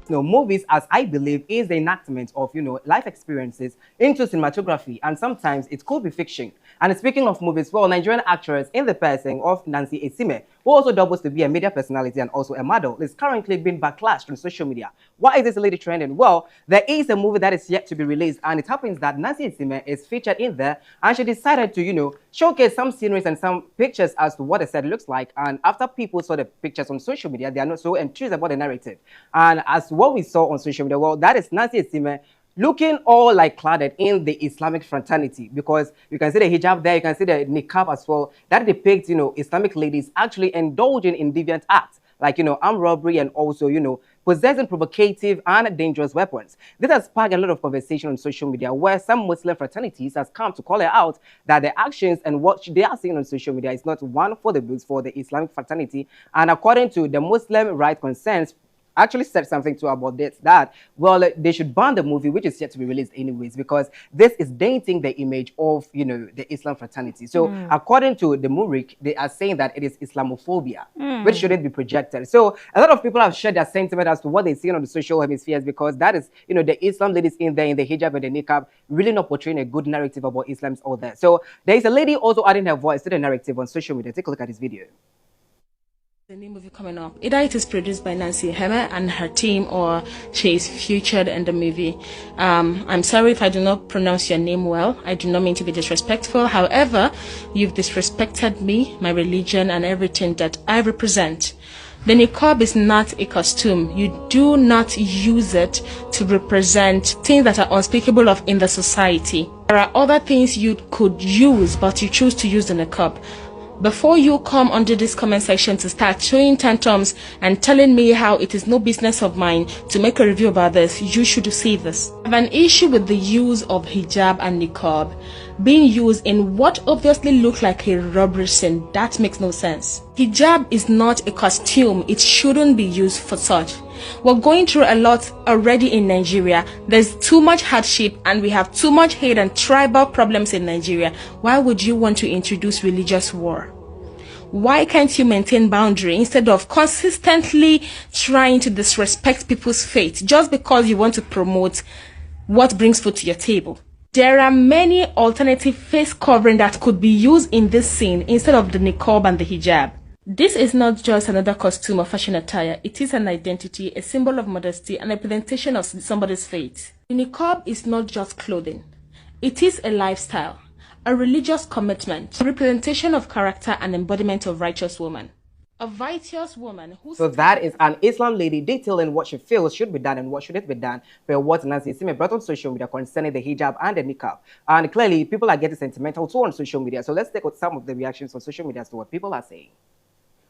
movies, as I believe, is the enactment of, life experiences into cinematography, and sometimes it could be fiction. And speaking of movies, well, Nigerian actress in the person of Nancy Isime, who also doubles to be a media personality and also a model, is currently being backlashed on social media. Why is this lady trending? Well, there is a movie that is yet to be released, and it happens that Nancy Isime is featured in there, and she decided to, showcase some sceneries and some pictures as to what the set looks like. And after people saw the pictures on social media, they are not so enthused about the narrative. And as what we saw on social media, well, that is Nancy Isime looking all like cladded in the Islamic fraternity, because you can see the hijab there, you can see the niqab as well, that depicts, Islamic ladies actually indulging in deviant acts, like, armed robbery and also, possessing provocative and dangerous weapons. This has sparked a lot of conversation on social media, where some Muslim fraternities has come to call it out that the actions and what they are seeing on social media is not one for the books for the Islamic fraternity. And according to the Muslim right concerns, actually said something to about this, that, well, they should ban the movie, which is yet to be released anyways, because this is denting the image of, the Islam fraternity. So according to the Murik, they are saying that it is Islamophobia, which shouldn't be projected. So a lot of people have shared their sentiment as to what they see on the social hemispheres, because that is, the Islam ladies in there in the hijab and the niqab really not portraying a good narrative about Islam's all there. So there is a lady also adding her voice to the narrative on social media. Take a look at this video. The new movie coming up. Either it is produced by Nancy Isime and her team, or she is featured in the movie. I'm sorry if I do not pronounce your name well. I do not mean to be disrespectful. However, you've disrespected me, my religion, and everything that I represent. The niqab is not a costume. You do not use it to represent things that are unspeakable of in the society. There are other things you could use, but you choose to use the niqab. Before you come under this comment section to start showing tantrums and telling me how it is no business of mine to make a review about this, you should see this. I have an issue with the use of hijab and niqab being used in what obviously looks like a robbery scene. That makes no sense. Hijab is not a costume. It shouldn't be used for such. We're going through a lot already in Nigeria. There's too much hardship and we have too much hate and tribal problems in Nigeria. Why would you want to introduce religious war? Why can't you maintain boundary instead of consistently trying to disrespect people's faith just because you want to promote what brings food to your table? There are many alternative face covering that could be used in this scene instead of the niqab and the hijab. This is not just another costume or fashion attire. It is an identity, a symbol of modesty, and a presentation of somebody's faith. The niqab is not just clothing. It is a lifestyle, a religious commitment, a representation of character and embodiment of righteous woman. A virtuous woman who... So that is an Islam lady detailing what she feels should be done and what shouldn't be done for what Nancy Isime brought on social media concerning the hijab and the niqab. And clearly, people are getting sentimental too on social media. So let's take out some of the reactions on social media as to what people are saying.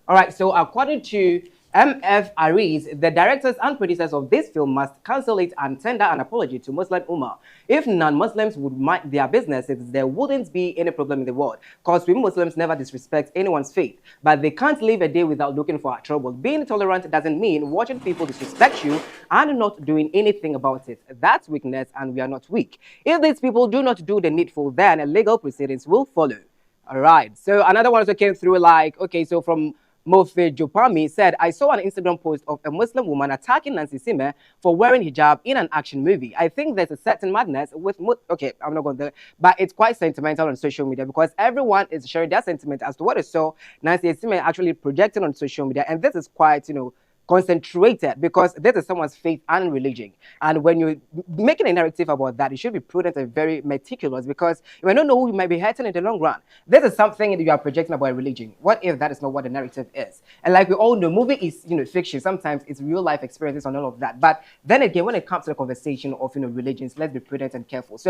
All right, so according to MF Aris, the directors and producers of this film must cancel it and tender an apology to Muslim Ummah. If non-Muslims would mind their businesses, there wouldn't be any problem in the world, because we Muslims never disrespect anyone's faith. But they can't live a day without looking for trouble. Being tolerant doesn't mean watching people disrespect you and not doing anything about it. That's weakness, and we are not weak. If these people do not do the needful, then legal proceedings will follow. All right, so another one also came through like, okay, so from Mofe Jopami said, I saw an Instagram post of a Muslim woman attacking Nancy Isime for wearing hijab in an action movie. I think there's a certain madness with... Okay, I'm not going there. But it's quite sentimental on social media because everyone is sharing their sentiment as to what they saw Nancy Isime actually projecting on social media. And this is quite, concentrated, because this is someone's faith and religion. And when you're making a narrative about that, you should be prudent and very meticulous, because you don't know who you might be hurting in the long run. This is something that you are projecting about religion. What if that is not what the narrative is? And like we all know, movie is fiction. Sometimes it's real life experiences and all of that. But then again, when it comes to the conversation of religions, let's be prudent and careful. So